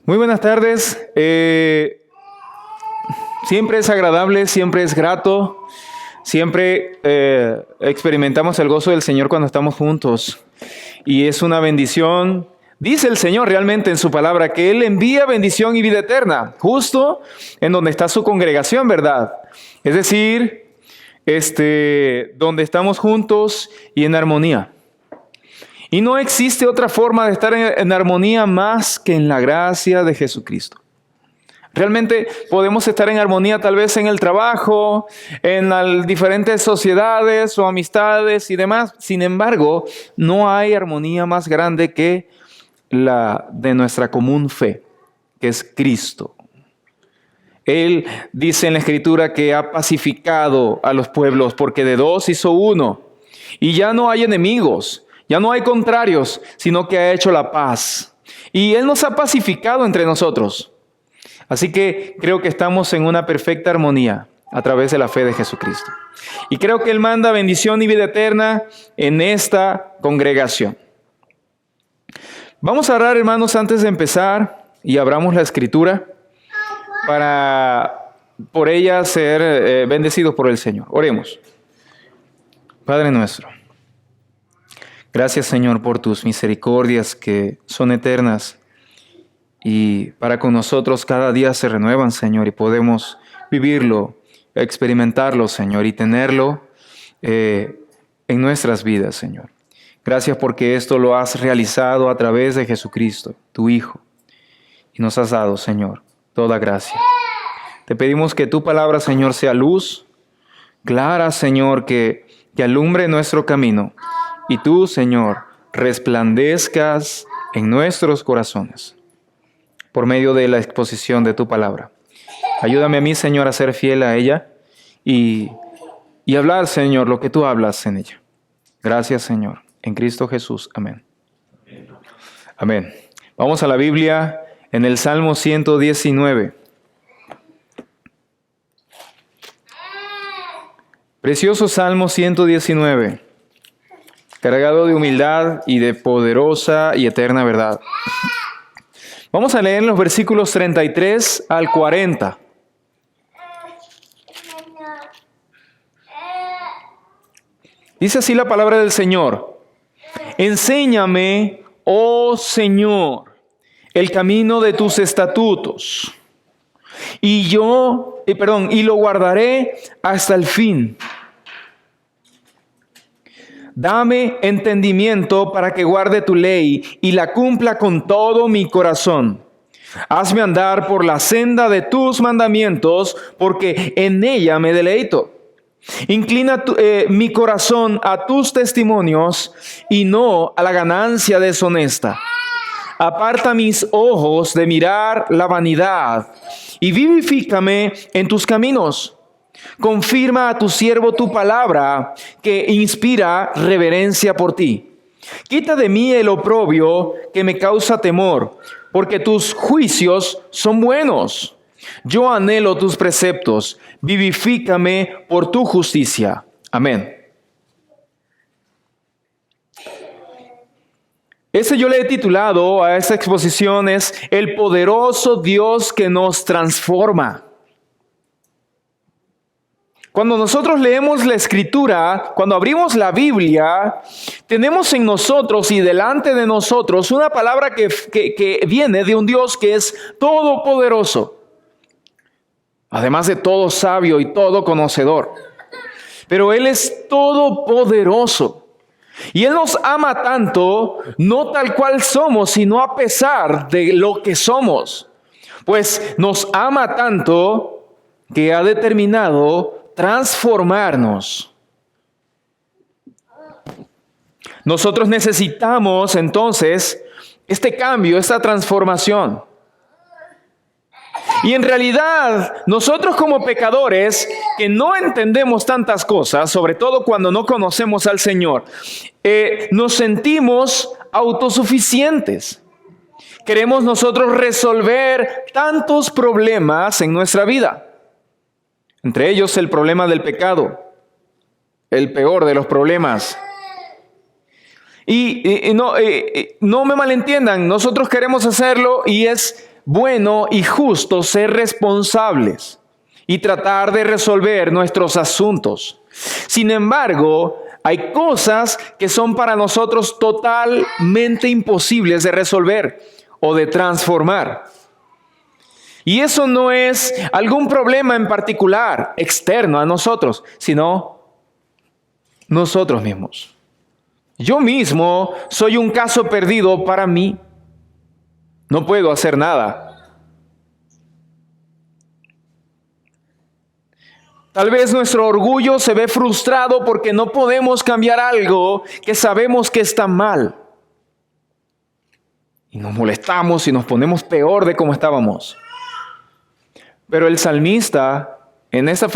Muy buenas tardes. Siempre es agradable, siempre es grato, siempre experimentamos el gozo del Señor cuando estamos juntos. Y es una bendición. Dice el Señor realmente en su palabra que Él envía bendición y vida eterna, justo en donde está su congregación, ¿verdad? Es decir, donde estamos juntos y en armonía. Y no existe otra forma de estar en armonía más que en la gracia de Jesucristo. Realmente podemos estar en armonía tal vez en el trabajo, en las diferentes sociedades o amistades y demás. Sin embargo, no hay armonía más grande que la de nuestra común fe, que es Cristo. Él dice en la Escritura que ha pacificado a los pueblos porque de dos hizo uno. Y ya no hay enemigos. Ya no hay contrarios, sino que ha hecho la paz. Y Él nos ha pacificado entre nosotros. Así que creo que estamos en una perfecta armonía a través de la fe de Jesucristo. Y creo que Él manda bendición y vida eterna en esta congregación. Vamos a orar, hermanos, antes de empezar y abramos la Escritura para por ella ser bendecidos por el Señor. Oremos. Padre nuestro. Gracias, Señor, por tus misericordias que son eternas y para con nosotros cada día se renuevan, Señor, y podemos vivirlo, experimentarlo, Señor, y tenerlo en nuestras vidas, Señor. Gracias porque esto lo has realizado a través de Jesucristo, tu Hijo, y nos has dado, Señor, toda gracia. Te pedimos que tu palabra, Señor, sea luz clara, Señor, que alumbre nuestro camino. Y tú, Señor, resplandezcas en nuestros corazones por medio de la exposición de tu palabra. Ayúdame a mí, Señor, a ser fiel a ella y hablar, Señor, lo que tú hablas en ella. Gracias, Señor. En Cristo Jesús. Amén. Amén. Vamos a la Biblia en el Salmo 119. Precioso Salmo 119. Cargado de humildad y de poderosa y eterna verdad. Vamos a leer los versículos 33 al 40. Dice así la palabra del Señor. Enséñame, oh Señor, el camino de tus estatutos, y lo guardaré hasta el fin. Dame entendimiento para que guarde tu ley y la cumpla con todo mi corazón. Hazme andar por la senda de tus mandamientos, porque en ella me deleito. Inclina mi corazón a tus testimonios y no a la ganancia deshonesta. Aparta mis ojos de mirar la vanidad y vivifícame en tus caminos. Confirma a tu siervo tu palabra, que inspira reverencia por ti. Quita de mí el oprobio que me causa temor, porque tus juicios son buenos. Yo anhelo tus preceptos, vivifícame por tu justicia. Amén. Yo le he titulado a esta exposición es El poderoso Dios que nos transforma. Cuando nosotros leemos la Escritura, cuando abrimos la Biblia, tenemos en nosotros y delante de nosotros una palabra que viene de un Dios que es todopoderoso, además de todo sabio y todo conocedor. Pero Él es todopoderoso. Y Él nos ama tanto, no tal cual somos, sino a pesar de lo que somos. Pues nos ama tanto que ha determinado transformarnos. Nosotros necesitamos entonces este cambio, esta transformación. Y en realidad, nosotros como pecadores que no entendemos tantas cosas, sobre todo cuando no conocemos al Señor, nos sentimos autosuficientes. Queremos nosotros resolver tantos problemas en nuestra vida. Entre ellos el problema del pecado, el peor de los problemas. Y no me malentiendan, nosotros queremos hacerlo y es bueno y justo ser responsables y tratar de resolver nuestros asuntos. Sin embargo, hay cosas que son para nosotros totalmente imposibles de resolver o de transformar. Y eso no es algún problema en particular externo a nosotros, sino nosotros mismos. Yo mismo soy un caso perdido para mí. No puedo hacer nada. Tal vez nuestro orgullo se ve frustrado porque no podemos cambiar algo que sabemos que está mal. Y nos molestamos y nos ponemos peor de como estábamos. Pero el salmista, en este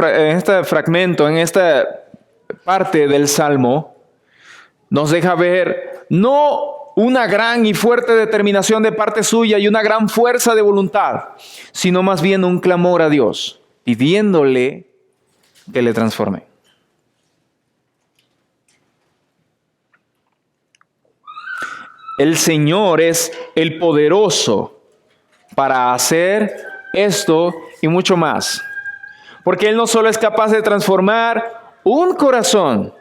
fragmento, en esta parte del Salmo, nos deja ver no una gran y fuerte determinación de parte suya y una gran fuerza de voluntad, sino más bien un clamor a Dios, pidiéndole que le transforme. El Señor es el poderoso para hacer esto y mucho más. Porque Él no solo es capaz de transformar un corazón,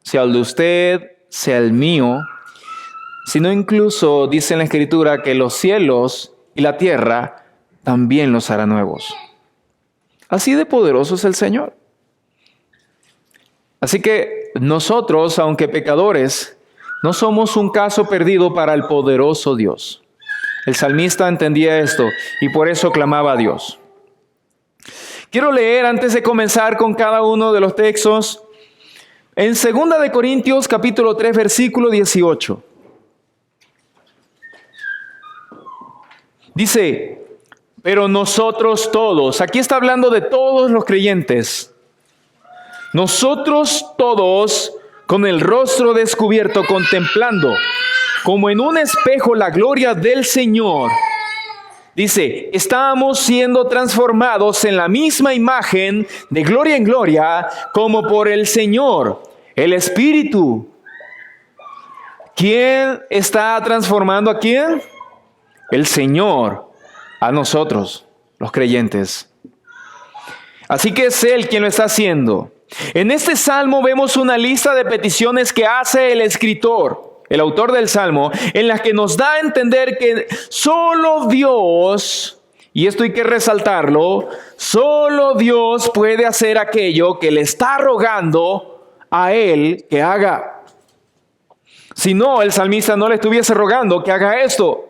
sea el de usted, sea el mío, sino incluso dice en la Escritura que los cielos y la tierra también los hará nuevos. Así de poderoso es el Señor. Así que nosotros, aunque pecadores, no somos un caso perdido para el poderoso Dios. El salmista entendía esto y por eso clamaba a Dios. Quiero leer antes de comenzar con cada uno de los textos en 2 de Corintios capítulo 3 versículo 18. Dice, pero nosotros todos, aquí está hablando de todos los creyentes, nosotros todos, con el rostro descubierto, contemplando, como en un espejo, la gloria del Señor, dice, estamos siendo transformados en la misma imagen, de gloria en gloria, como por el Señor, el Espíritu. ¿Quién está transformando a quién? El Señor, a nosotros, los creyentes. Así que es Él quien lo está haciendo. En este salmo vemos una lista de peticiones que hace el escritor, el autor del salmo, en las que nos da a entender que solo Dios, y esto hay que resaltarlo, solo Dios puede hacer aquello que le está rogando a Él que haga. Si no, el salmista no le estuviese rogando que haga esto.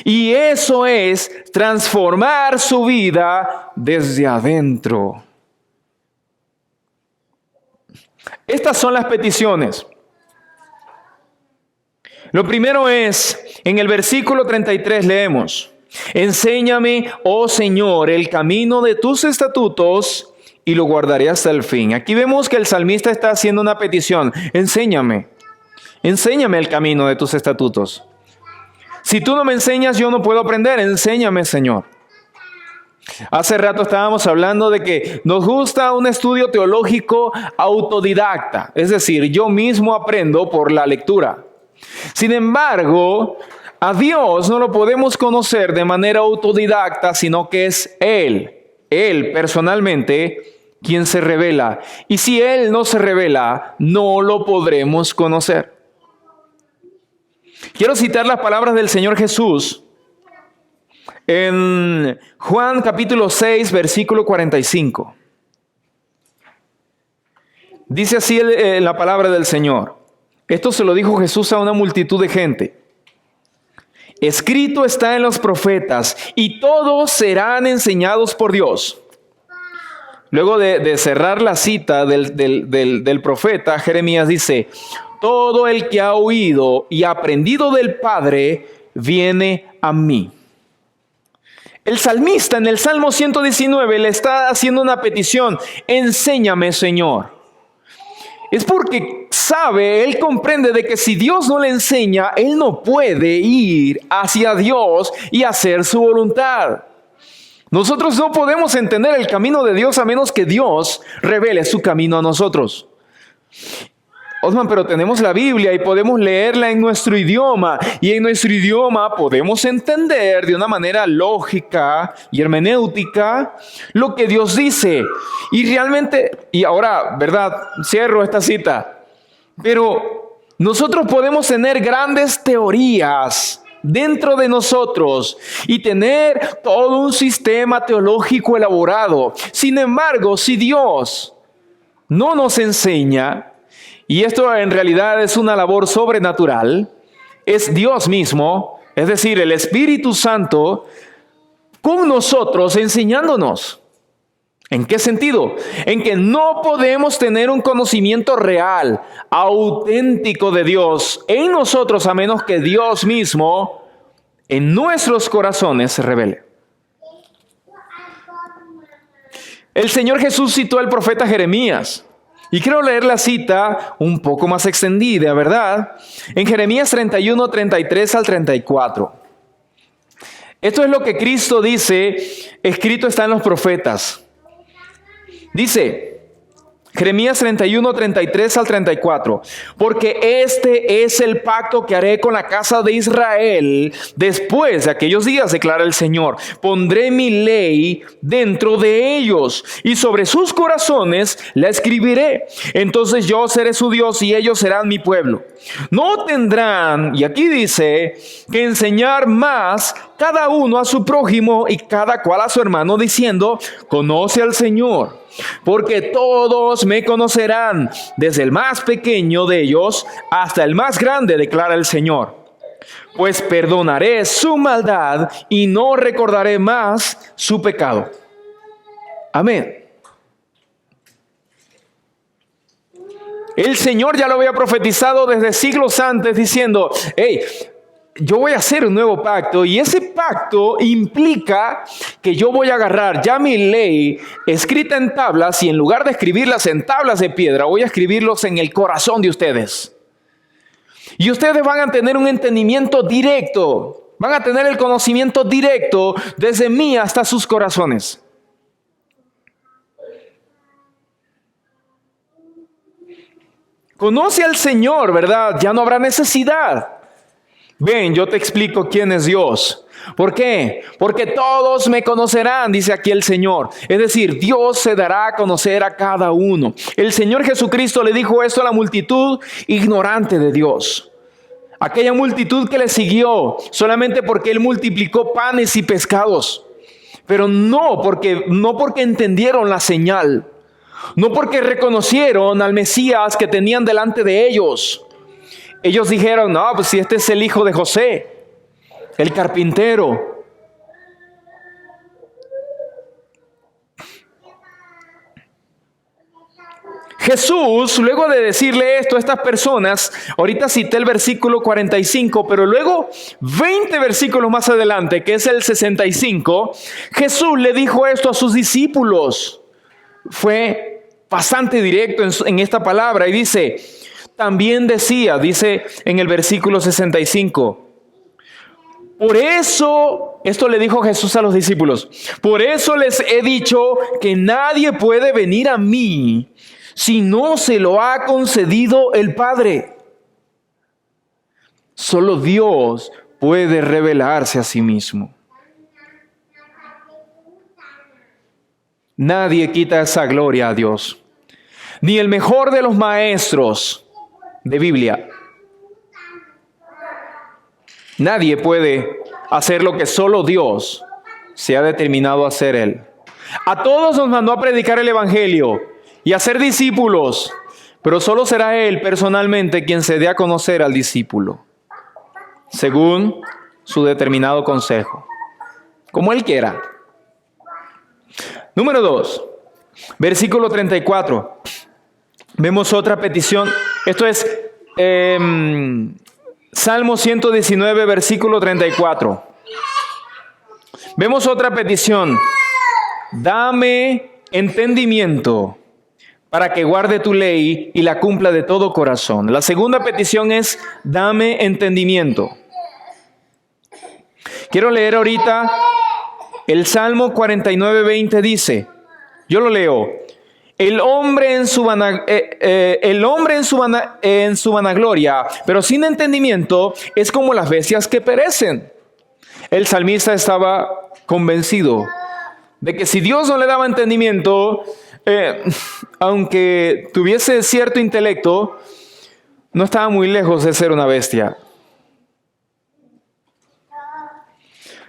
Y eso es transformar su vida desde adentro. Estas son las peticiones. Lo primero es, en el versículo 33 leemos, enséñame, oh Señor, el camino de tus estatutos y lo guardaré hasta el fin. Aquí vemos que el salmista está haciendo una petición. Enséñame el camino de tus estatutos. Si tú no me enseñas, yo no puedo aprender. Enséñame, Señor. Hace rato estábamos hablando de que nos gusta un estudio teológico autodidacta. Es decir, yo mismo aprendo por la lectura. Sin embargo, a Dios no lo podemos conocer de manera autodidacta, sino que es Él personalmente, quien se revela. Y si Él no se revela, no lo podremos conocer. Quiero citar las palabras del Señor Jesús en Juan capítulo 6, versículo 45. Dice así la palabra del Señor. Esto se lo dijo Jesús a una multitud de gente. Escrito está en los profetas, y todos serán enseñados por Dios. Luego de cerrar la cita del profeta, Jeremías dice, todo el que ha oído y aprendido del Padre viene a mí. El salmista en el Salmo 119 le está haciendo una petición. Enséñame, Señor. Es porque sabe, él comprende de que si Dios no le enseña, él no puede ir hacia Dios y hacer su voluntad. Nosotros no podemos entender el camino de Dios a menos que Dios revele su camino a nosotros. Osman, pero tenemos la Biblia y podemos leerla en nuestro idioma. Y en nuestro idioma podemos entender de una manera lógica y hermenéutica lo que Dios dice. Y realmente, y ahora, ¿verdad? Cierro esta cita. Pero nosotros podemos tener grandes teorías dentro de nosotros y tener todo un sistema teológico elaborado. Sin embargo, si Dios no nos enseña, y esto en realidad es una labor sobrenatural, es Dios mismo, es decir, el Espíritu Santo, con nosotros enseñándonos. ¿En qué sentido? En que no podemos tener un conocimiento real, auténtico de Dios en nosotros, a menos que Dios mismo en nuestros corazones se revele. El Señor Jesús citó al profeta Jeremías. Y quiero leer la cita un poco más extendida, ¿verdad? En Jeremías 31, 33 al 34. Esto es lo que Cristo dice, escrito está en los profetas. Dice, Jeremías 31, 33 al 34. Porque este es el pacto que haré con la casa de Israel después de aquellos días, declara el Señor. Pondré mi ley dentro de ellos y sobre sus corazones la escribiré. Entonces yo seré su Dios y ellos serán mi pueblo. No tendrán, y aquí dice, que enseñar más cada uno a su prójimo y cada cual a su hermano, diciendo, conoce al Señor. Porque todos me conocerán, desde el más pequeño de ellos hasta el más grande, declara el Señor. Pues perdonaré su maldad y no recordaré más su pecado. Amén. El Señor ya lo había profetizado desde siglos antes, diciendo, hey, yo voy a hacer un nuevo pacto, y ese pacto implica que yo voy a agarrar ya mi ley escrita en tablas, y en lugar de escribirlas en tablas de piedra, voy a escribirlos en el corazón de ustedes. Y ustedes van a tener un entendimiento directo, van a tener el conocimiento directo desde mí hasta sus corazones. Conoce al Señor, ¿verdad? Ya no habrá necesidad. Ven, yo te explico quién es Dios. ¿Por qué? Porque todos me conocerán, dice aquí el Señor. Es decir, Dios se dará a conocer a cada uno. El Señor Jesucristo le dijo esto a la multitud ignorante de Dios. Aquella multitud que le siguió solamente porque Él multiplicó panes y pescados. Pero no porque entendieron la señal. No porque reconocieron al Mesías que tenían delante de ellos. Ellos dijeron, no, pues si este es el hijo de José, el carpintero. Jesús, luego de decirle esto a estas personas, ahorita cité el versículo 45, pero luego 20 versículos más adelante, que es el 65, Jesús le dijo esto a sus discípulos. Fue bastante directo en esta palabra y dice, también decía, dice en el versículo 65, por eso, esto le dijo Jesús a los discípulos, por eso les he dicho que nadie puede venir a mí si no se lo ha concedido el Padre. Solo Dios puede revelarse a sí mismo. Nadie quita esa gloria a Dios. Ni el mejor de los maestros de Biblia. Nadie puede hacer lo que solo Dios se ha determinado a hacer Él. A todos nos mandó a predicar el Evangelio y a ser discípulos, pero solo será Él personalmente quien se dé a conocer al discípulo, según su determinado consejo, como Él quiera. Número 2, versículo 34. Vemos otra petición. Esto es Salmo 119, versículo 34. Vemos otra petición. Dame entendimiento para que guarde tu ley y la cumpla de todo corazón. La segunda petición es, dame entendimiento. Quiero leer ahorita el Salmo 49, 20 dice, yo lo leo. el hombre en su vanagloria, pero sin entendimiento, es como las bestias que perecen. El salmista estaba convencido de que si Dios no le daba entendimiento, aunque tuviese cierto intelecto, no estaba muy lejos de ser una bestia.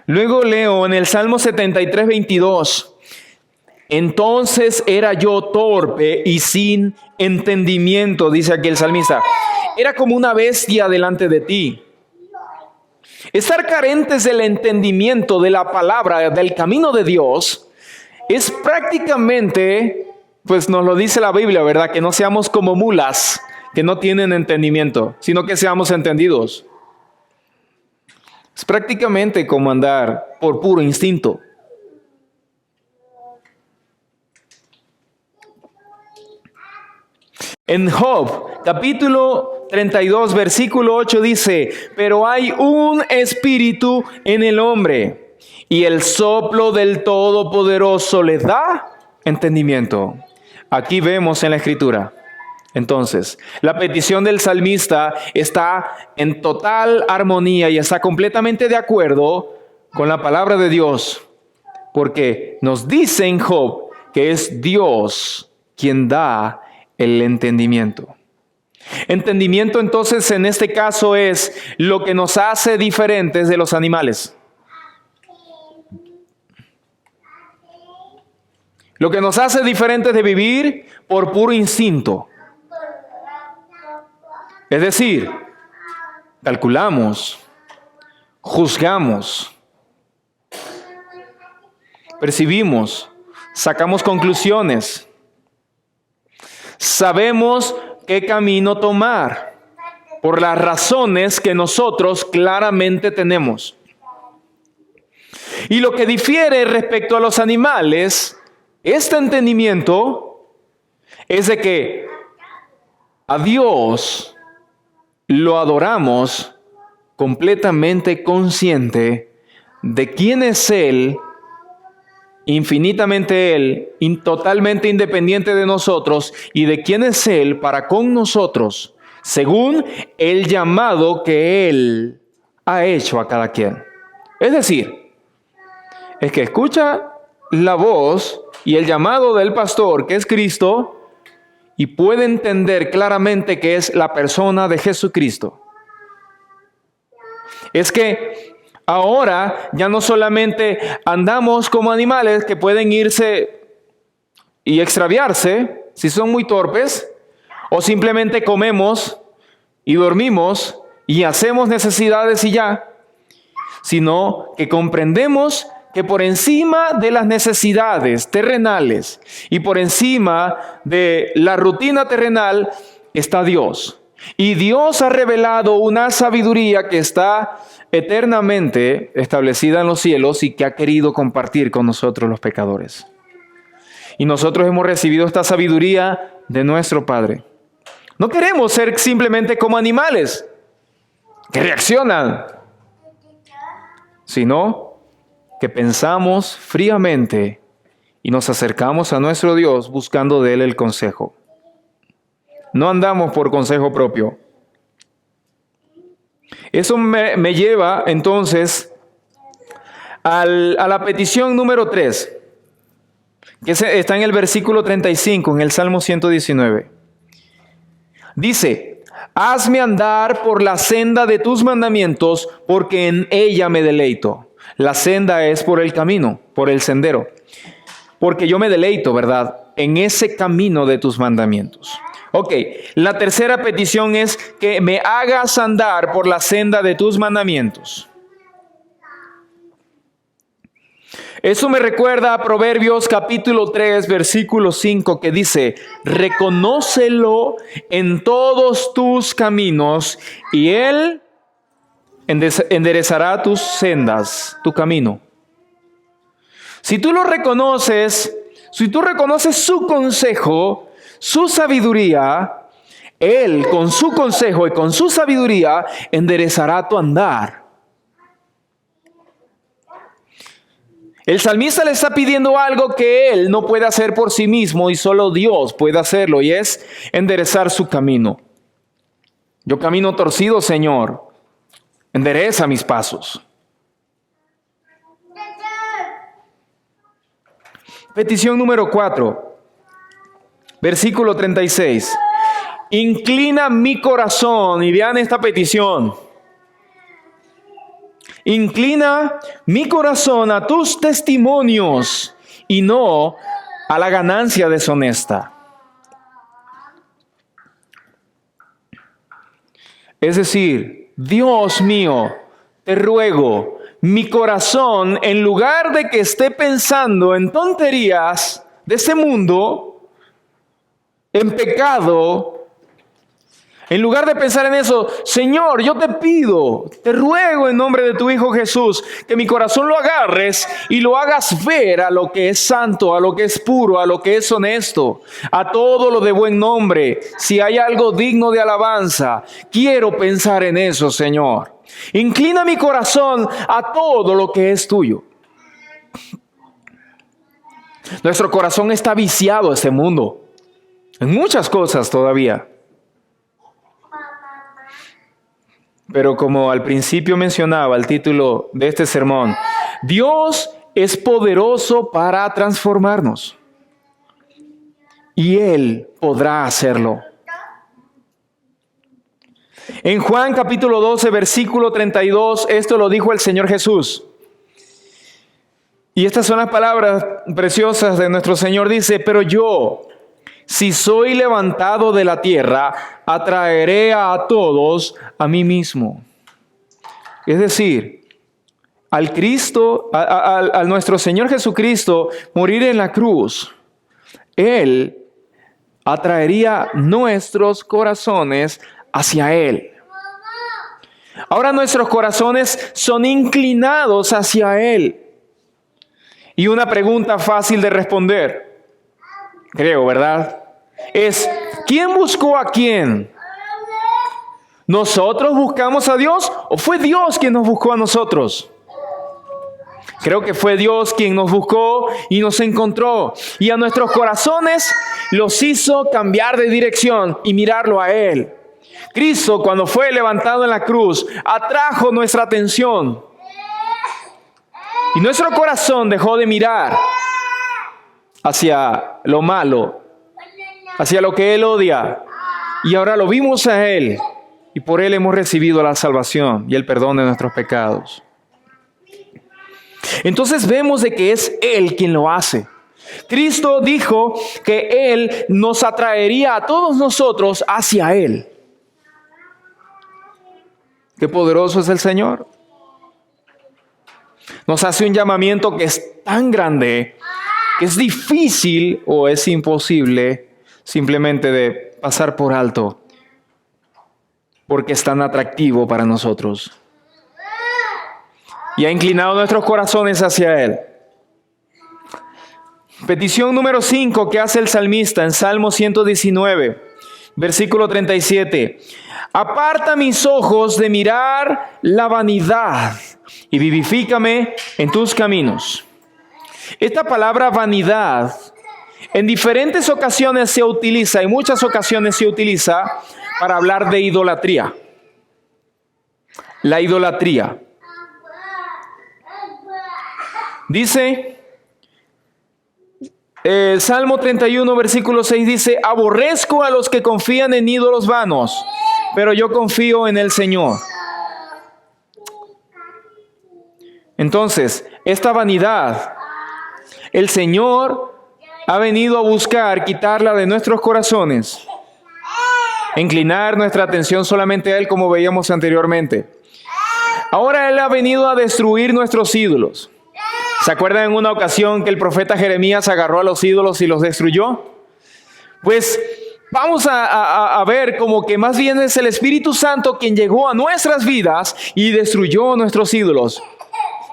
Luego leo en el Salmo 73, 22. Entonces era yo torpe y sin entendimiento, dice aquí el salmista. Era como una bestia delante de ti. Estar carentes del entendimiento de la palabra, del camino de Dios, es prácticamente, pues nos lo dice la Biblia, ¿verdad? Que no seamos como mulas que no tienen entendimiento, sino que seamos entendidos. Es prácticamente como andar por puro instinto. En Job, capítulo 32, versículo 8 dice, pero hay un espíritu en el hombre y el soplo del Todopoderoso le da entendimiento. Aquí vemos en la Escritura. Entonces, la petición del salmista está en total armonía y está completamente de acuerdo con la palabra de Dios, porque nos dice en Job que es Dios quien da el entendimiento. Entendimiento entonces en este caso es lo que nos hace diferentes de los animales. Lo que nos hace diferentes de vivir por puro instinto. Es decir, calculamos, juzgamos, percibimos, sacamos conclusiones, sabemos qué camino tomar por las razones que nosotros claramente tenemos. Y lo que difiere respecto a los animales, este entendimiento es de que a Dios lo adoramos completamente consciente de quién es Él, infinitamente Él, totalmente independiente de nosotros, y de quién es Él para con nosotros, según el llamado que Él ha hecho a cada quien. Es decir, es que escucha la voz y el llamado del pastor, que es Cristo, y puede entender claramente que es la persona de Jesucristo. Es que ahora ya no solamente andamos como animales que pueden irse y extraviarse si son muy torpes, o simplemente comemos y dormimos y hacemos necesidades y ya, sino que comprendemos que por encima de las necesidades terrenales y por encima de la rutina terrenal está Dios. Y Dios ha revelado una sabiduría que está eternamente establecida en los cielos y que ha querido compartir con nosotros los pecadores. Y nosotros hemos recibido esta sabiduría de nuestro Padre. No queremos ser simplemente como animales que reaccionan, sino que pensamos fríamente y nos acercamos a nuestro Dios buscando de Él el consejo. No andamos por consejo propio. Eso me lleva entonces a la petición número 3, que está en el versículo 35, en el Salmo 119. Dice, hazme andar por la senda de tus mandamientos, porque en ella me deleito. La senda es por el camino, por el sendero. Porque yo me deleito, ¿verdad?, en ese camino de tus mandamientos. Ok, la tercera petición es que me hagas andar por la senda de tus mandamientos. Eso me recuerda a Proverbios capítulo 3, versículo 5, que dice, reconócelo en todos tus caminos y Él enderezará tus sendas, tu camino. Si tú lo reconoces, si tú reconoces su consejo, su sabiduría, Él con su consejo y con su sabiduría enderezará tu andar. El salmista le está pidiendo algo que él no puede hacer por sí mismo y solo Dios puede hacerlo, y es enderezar su camino. Yo camino torcido, Señor, endereza mis pasos. Petición número 4, versículo 36. Inclina mi corazón, y vean esta petición. Inclina mi corazón a tus testimonios y no a la ganancia deshonesta. Es decir, Dios mío, te ruego, mi corazón, en lugar de que esté pensando en tonterías de este mundo, en pecado, en lugar de pensar en eso, Señor, yo te pido, te ruego en nombre de tu Hijo Jesús, que mi corazón lo agarres y lo hagas ver a lo que es santo, a lo que es puro, a lo que es honesto, a todo lo de buen nombre. Si hay algo digno de alabanza, quiero pensar en eso, Señor. Inclina mi corazón a todo lo que es tuyo. Nuestro corazón está viciado a este mundo, en muchas cosas todavía. Pero como al principio mencionaba el título de este sermón, Dios es poderoso para transformarnos. Y Él podrá hacerlo. En Juan capítulo 12, versículo 32, esto lo dijo el Señor Jesús. Y estas son las palabras preciosas de nuestro Señor. Dice, pero yo, si soy levantado de la tierra, atraeré a todos a mí mismo. Es decir, al Cristo, a nuestro Señor Jesucristo morir en la cruz, Él atraería nuestros corazones hacia Él. Ahora nuestros corazones son inclinados hacia Él. Y una pregunta fácil de responder, creo, ¿verdad? Es, ¿quién buscó a quién? ¿Nosotros buscamos a Dios o fue Dios quien nos buscó a nosotros? Creo que fue Dios quien nos buscó y nos encontró. Y a nuestros corazones los hizo cambiar de dirección y mirarlo a Él. Cristo, cuando fue levantado en la cruz, atrajo nuestra atención. Y nuestro corazón dejó de mirar hacia lo malo, hacia lo que Él odia. Y ahora lo vimos a Él. Y por Él hemos recibido la salvación y el perdón de nuestros pecados. Entonces vemos de que es Él quien lo hace. Cristo dijo que Él nos atraería a todos nosotros hacia Él. Qué poderoso es el Señor. Nos hace un llamamiento que es tan grande, que es difícil o es imposible simplemente de pasar por alto, porque es tan atractivo para nosotros. Y ha inclinado nuestros corazones hacia Él. Petición número 5 que hace el salmista en Salmo 119, versículo 37. Aparta mis ojos de mirar la vanidad y vivifícame en tus caminos. Esta palabra vanidad en diferentes ocasiones se utiliza, en muchas ocasiones se utiliza para hablar de idolatría. La idolatría. Dice, Salmo 31, versículo 6 dice, aborrezco a los que confían en ídolos vanos, pero yo confío en el Señor. Entonces, esta vanidad, el Señor ha venido a buscar quitarla de nuestros corazones, inclinar nuestra atención solamente a Él, como veíamos anteriormente. Ahora Él ha venido a destruir nuestros ídolos. ¿Se acuerdan en una ocasión que el profeta Jeremías agarró a los ídolos y los destruyó? Pues vamos a ver como que más bien es el Espíritu Santo quien llegó a nuestras vidas y destruyó nuestros ídolos.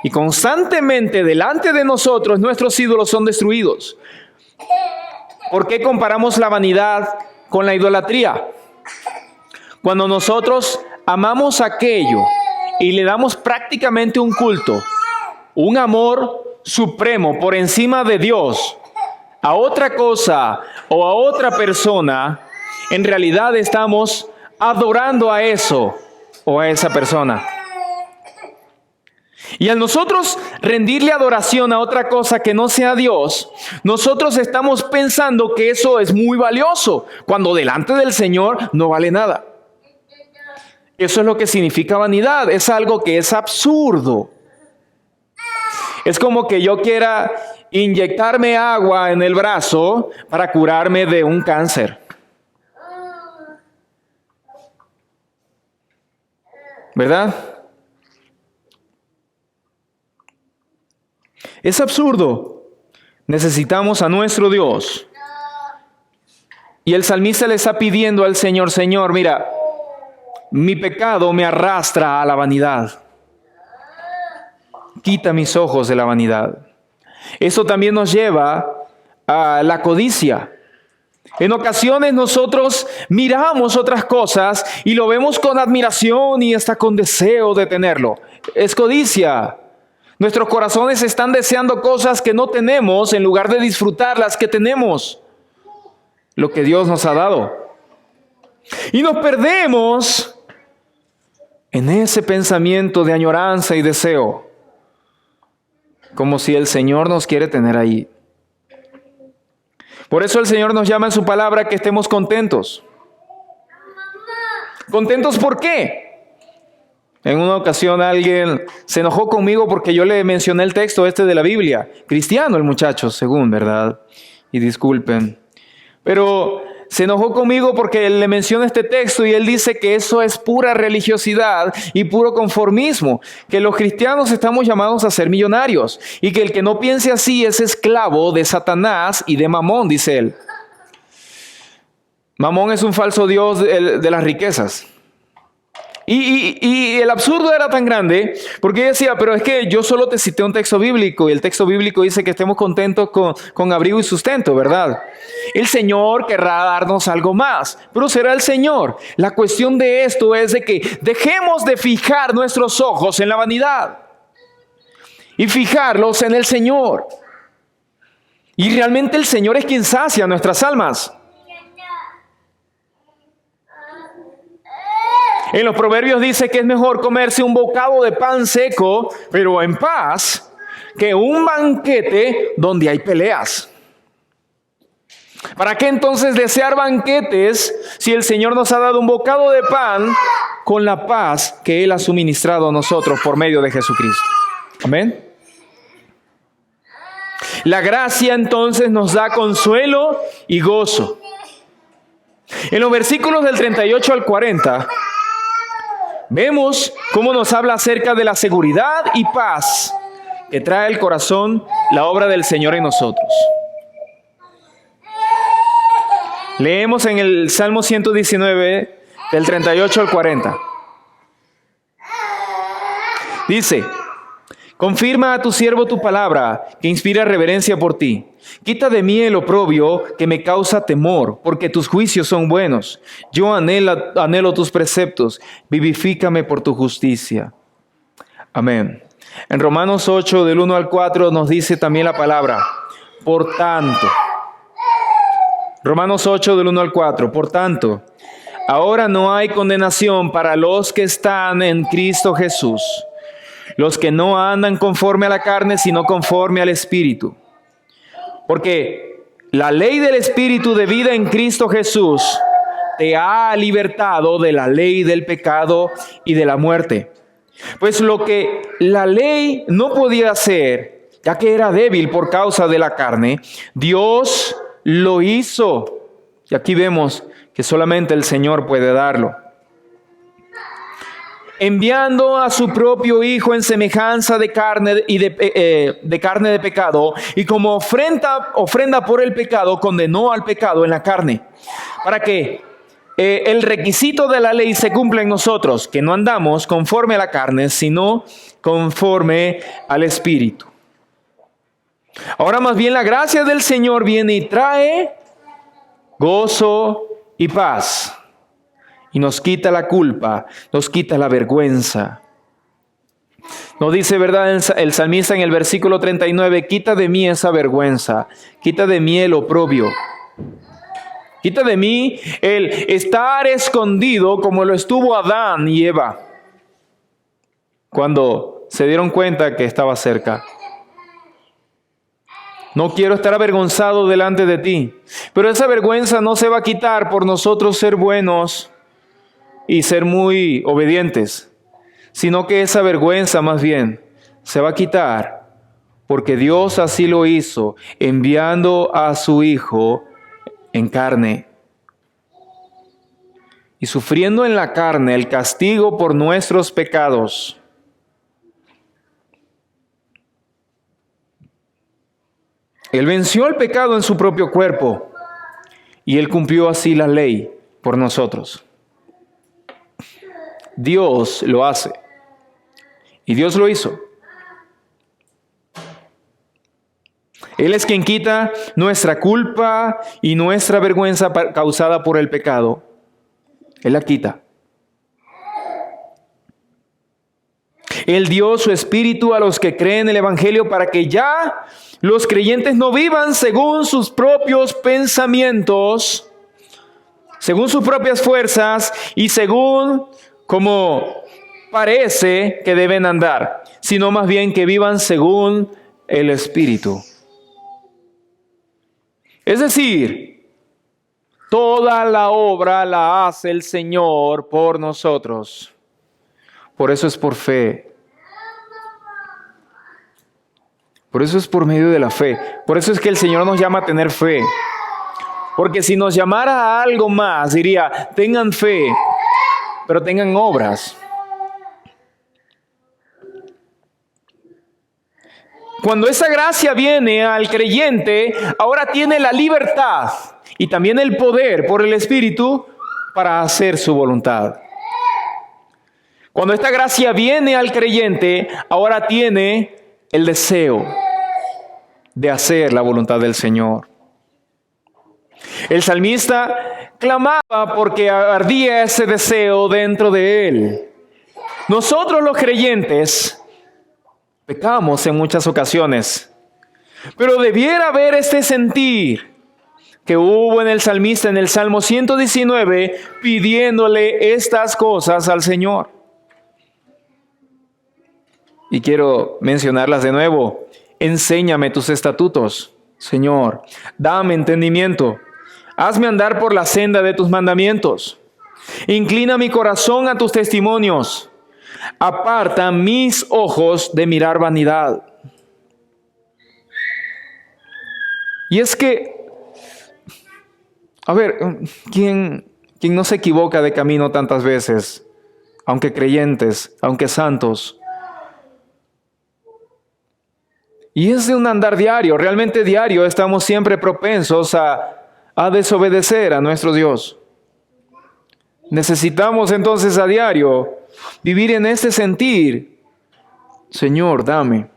Y constantemente delante de nosotros nuestros ídolos son destruidos. ¿Por qué comparamos la vanidad con la idolatría? Cuando nosotros amamos aquello y le damos prácticamente un culto, un amor supremo por encima de Dios a otra cosa o a otra persona, en realidad estamos adorando a eso o a esa persona. Y al nosotros rendirle adoración a otra cosa que no sea Dios, nosotros estamos pensando que eso es muy valioso, cuando delante del Señor no vale nada. Eso es lo que significa vanidad, es algo que es absurdo. Es como que yo quiera inyectarme agua en el brazo para curarme de un cáncer. ¿Verdad? Es absurdo. Necesitamos a nuestro Dios. Y el salmista le está pidiendo al Señor, Señor, mira, mi pecado me arrastra a la vanidad. Quita mis ojos de la vanidad. Eso también nos lleva a la codicia. En ocasiones nosotros miramos otras cosas y lo vemos con admiración y hasta con deseo de tenerlo. Es codicia. Nuestros corazones están deseando cosas que no tenemos en lugar de disfrutar las que tenemos. Lo que Dios nos ha dado. Y nos perdemos en ese pensamiento de añoranza y deseo. Como si el Señor nos quiere tener ahí. Por eso el Señor nos llama en su palabra que estemos contentos. ¿Contentos por qué? En una ocasión alguien se enojó conmigo porque yo le mencioné el texto de la Biblia. Cristiano el muchacho, según, ¿verdad? Y disculpen. Pero se enojó conmigo porque le menciona este texto y él dice que eso es pura religiosidad y puro conformismo, que los cristianos estamos llamados a ser millonarios y que el que no piense así es esclavo de Satanás y de Mamón, dice él. Mamón es un falso dios de las riquezas. Y el absurdo era tan grande porque decía, pero es que yo solo te cité un texto bíblico y el texto bíblico dice que estemos contentos con abrigo y sustento, ¿verdad? El Señor querrá darnos algo más, pero será el Señor. La cuestión de esto es de que dejemos de fijar nuestros ojos en la vanidad y fijarlos en el Señor. Y realmente el Señor es quien sacia nuestras almas. En los Proverbios dice que es mejor comerse un bocado de pan seco, pero en paz, que un banquete donde hay peleas. ¿Para qué entonces desear banquetes si el Señor nos ha dado un bocado de pan con la paz que Él ha suministrado a nosotros por medio de Jesucristo? Amén. La gracia entonces nos da consuelo y gozo. En los versículos del 38 al 40... vemos cómo nos habla acerca de la seguridad y paz que trae al corazón la obra del Señor en nosotros. Leemos en el Salmo 119, del 38 al 40. Dice, confirma a tu siervo tu palabra, que inspira reverencia por ti. Quita de mí el oprobio que me causa temor, porque tus juicios son buenos. Yo anhelo tus preceptos, vivifícame por tu justicia. Amén. En Romanos 8, del 1 al 4, nos dice también la palabra, por tanto. Romanos 8, del 1 al 4, por tanto, ahora no hay condenación para los que están en Cristo Jesús, los que no andan conforme a la carne, sino conforme al Espíritu. Porque la ley del Espíritu de vida en Cristo Jesús te ha libertado de la ley del pecado y de la muerte. Pues lo que la ley no podía hacer, ya que era débil por causa de la carne, Dios lo hizo. Y aquí vemos que solamente el Señor puede darlo. Enviando a su propio Hijo en semejanza de carne y de carne de pecado, y como ofrenda por el pecado, condenó al pecado en la carne, para que el requisito de la ley se cumpla en nosotros, que no andamos conforme a la carne, sino conforme al Espíritu. Ahora más bien la gracia del Señor viene y trae gozo y paz. Y nos quita la culpa, nos quita la vergüenza. Nos dice, ¿verdad? El salmista en el versículo 39, quita de mí esa vergüenza, quita de mí el oprobio. Quita de mí el estar escondido como lo estuvo Adán y Eva cuando se dieron cuenta que estaba cerca. No quiero estar avergonzado delante de ti, pero esa vergüenza no se va a quitar por nosotros ser buenos y ser muy obedientes, sino que esa vergüenza más bien se va a quitar porque Dios así lo hizo, enviando a su Hijo en carne y sufriendo en la carne el castigo por nuestros pecados. Él venció el pecado en su propio cuerpo y Él cumplió así la ley por nosotros. Dios lo hace y Dios lo hizo. Él es quien quita nuestra culpa y nuestra vergüenza causada por el pecado. Él la quita. Él dio su espíritu a los que creen el Evangelio para que ya los creyentes no vivan según sus propios pensamientos, según sus propias fuerzas y según como parece que deben andar, sino más bien que vivan según el Espíritu. Es decir, toda la obra la hace el Señor por nosotros. Por eso es por fe. Por eso es por medio de la fe. Por eso es que el Señor nos llama a tener fe. Porque si nos llamara a algo más, diría, tengan fe, pero tengan obras. Cuando esa gracia viene al creyente, ahora tiene la libertad y también el poder por el Espíritu para hacer su voluntad. Cuando esta gracia viene al creyente, ahora tiene el deseo de hacer la voluntad del Señor. El salmista clamaba porque ardía ese deseo dentro de él. Nosotros los creyentes pecamos en muchas ocasiones, pero debiera haber este sentir que hubo en el salmista en el Salmo 119 pidiéndole estas cosas al Señor. Y quiero mencionarlas de nuevo. Enséñame tus estatutos, Señor. Dame entendimiento. Hazme andar por la senda de tus mandamientos. Inclina mi corazón a tus testimonios. Aparta mis ojos de mirar vanidad. Y es que, a ver, ¿quién no se equivoca de camino tantas veces? Aunque creyentes, aunque santos. Y es de un andar diario, realmente diario, estamos siempre propensos a desobedecer a nuestro Dios. Necesitamos entonces a diario vivir en este sentir. Señor, dame.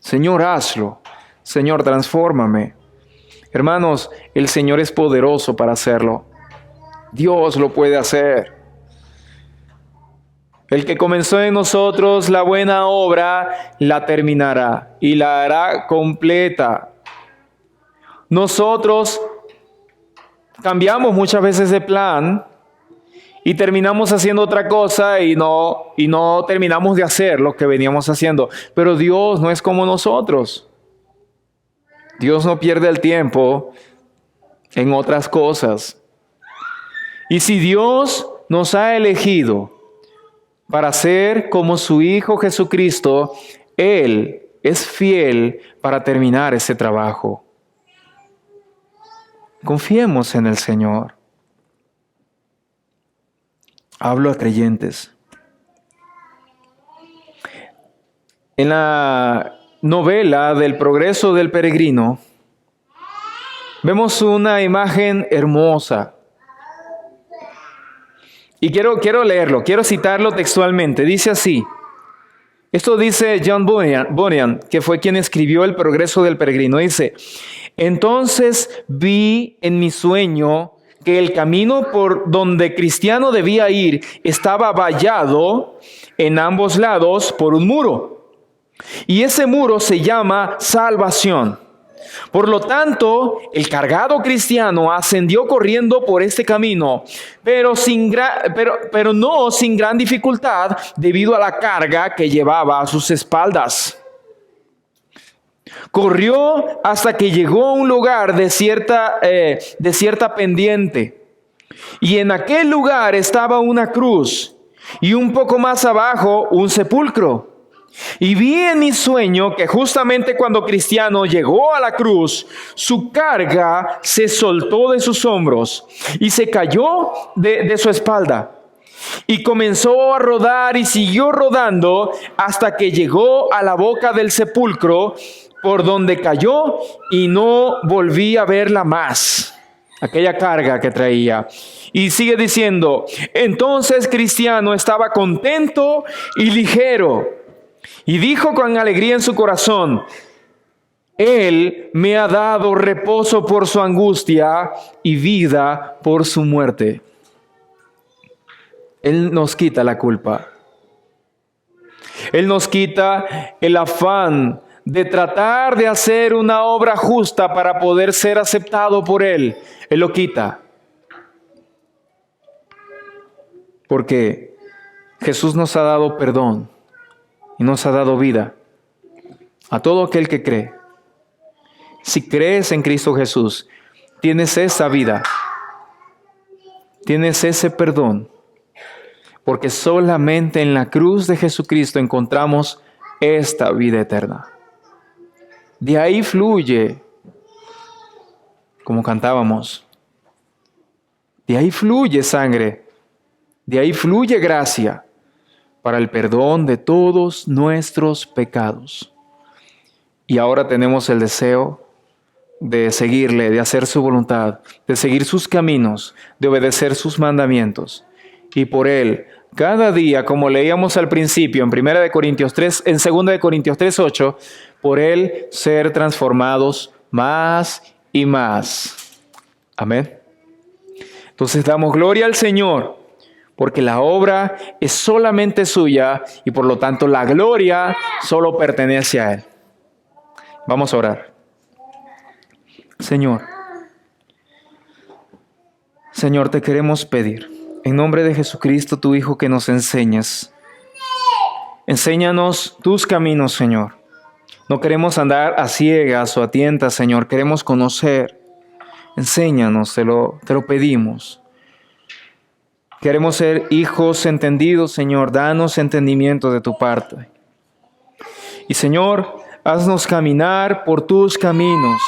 Señor, hazlo. Señor, transfórmame. Hermanos, el Señor es poderoso para hacerlo. Dios lo puede hacer. El que comenzó en nosotros la buena obra, la terminará y la hará completa. Nosotros cambiamos muchas veces de plan y terminamos haciendo otra cosa y no terminamos de hacer lo que veníamos haciendo. Pero Dios no es como nosotros. Dios no pierde el tiempo en otras cosas. Y si Dios nos ha elegido para ser como su Hijo Jesucristo, Él es fiel para terminar ese trabajo. Confiemos en el Señor. Hablo a creyentes. En la novela del progreso del peregrino, vemos una imagen hermosa. Y quiero leerlo, quiero citarlo textualmente. Dice así. Esto dice John Bunyan, que fue quien escribió El progreso del peregrino. Dice, entonces vi en mi sueño que el camino por donde Cristiano debía ir estaba vallado en ambos lados por un muro. Y ese muro se llama salvación. Por lo tanto, el cargado cristiano ascendió corriendo por este camino, pero no sin gran dificultad debido a la carga que llevaba a sus espaldas. Corrió hasta que llegó a un lugar de cierta pendiente. Y en aquel lugar estaba una cruz y un poco más abajo un sepulcro. Y vi en mi sueño que justamente cuando Cristiano llegó a la cruz, su carga se soltó de sus hombros y se cayó de su espalda. Y comenzó a rodar y siguió rodando hasta que llegó a la boca del sepulcro, por donde cayó, y no volví a verla más. Aquella carga que traía. Y sigue diciendo: entonces Cristiano estaba contento y ligero, y dijo con alegría en su corazón: Él me ha dado reposo por su angustia y vida por su muerte. Él nos quita la culpa. Él nos quita el afán de tratar de hacer una obra justa para poder ser aceptado por Él. Él lo quita. Porque Jesús nos ha dado perdón y nos ha dado vida a todo aquel que cree. Si crees en Cristo Jesús, tienes esa vida, tienes ese perdón, porque solamente en la cruz de Jesucristo encontramos esta vida eterna. De ahí fluye, como cantábamos, de ahí fluye sangre, de ahí fluye gracia para el perdón de todos nuestros pecados. Y ahora tenemos el deseo de seguirle, de hacer su voluntad, de seguir sus caminos, de obedecer sus mandamientos. Y por Él, cada día, como leíamos al principio en 2 Corintios 3:8, por Él ser transformados más y más. Amén. Entonces damos gloria al Señor, porque la obra es solamente suya y por lo tanto la gloria solo pertenece a Él. Vamos a orar. Señor, te queremos pedir, en nombre de Jesucristo, tu Hijo, que nos enseñes. Enséñanos tus caminos, Señor. No queremos andar a ciegas o a tientas, Señor. Queremos conocer. Enséñanos, te lo pedimos. Queremos ser hijos entendidos, Señor. Danos entendimiento de tu parte. Y, Señor, haznos caminar por tus caminos.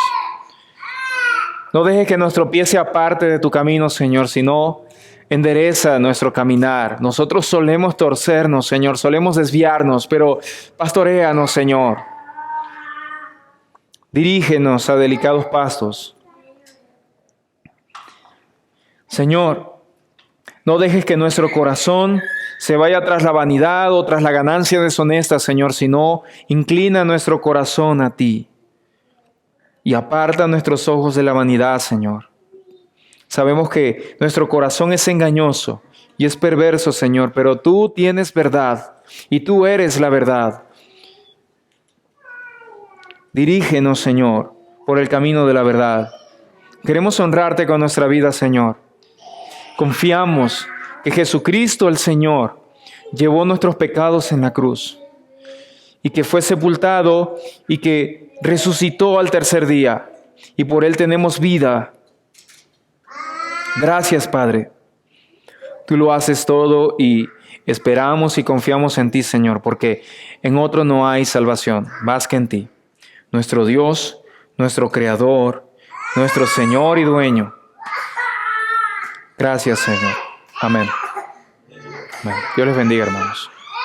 No deje que nuestro pie se aparte de tu camino, Señor, sino endereza nuestro caminar. Nosotros solemos torcernos, Señor, solemos desviarnos, pero pastoréanos, Señor. Dirígenos a delicados pastos. Señor, no dejes que nuestro corazón se vaya tras la vanidad o tras la ganancia deshonesta, Señor, sino inclina nuestro corazón a ti y aparta nuestros ojos de la vanidad, Señor. Sabemos que nuestro corazón es engañoso y es perverso, Señor, pero tú tienes verdad y tú eres la verdad. Dirígenos, Señor, por el camino de la verdad. Queremos honrarte con nuestra vida, Señor. Confiamos que Jesucristo, el Señor, llevó nuestros pecados en la cruz y que fue sepultado y que resucitó al tercer día y por Él tenemos vida. Gracias, Padre. Tú lo haces todo y esperamos y confiamos en ti, Señor, porque en otro no hay salvación más que en ti. Nuestro Dios, nuestro Creador, nuestro Señor y Dueño. Gracias, Señor. Amén. Amén. Dios les bendiga, hermanos.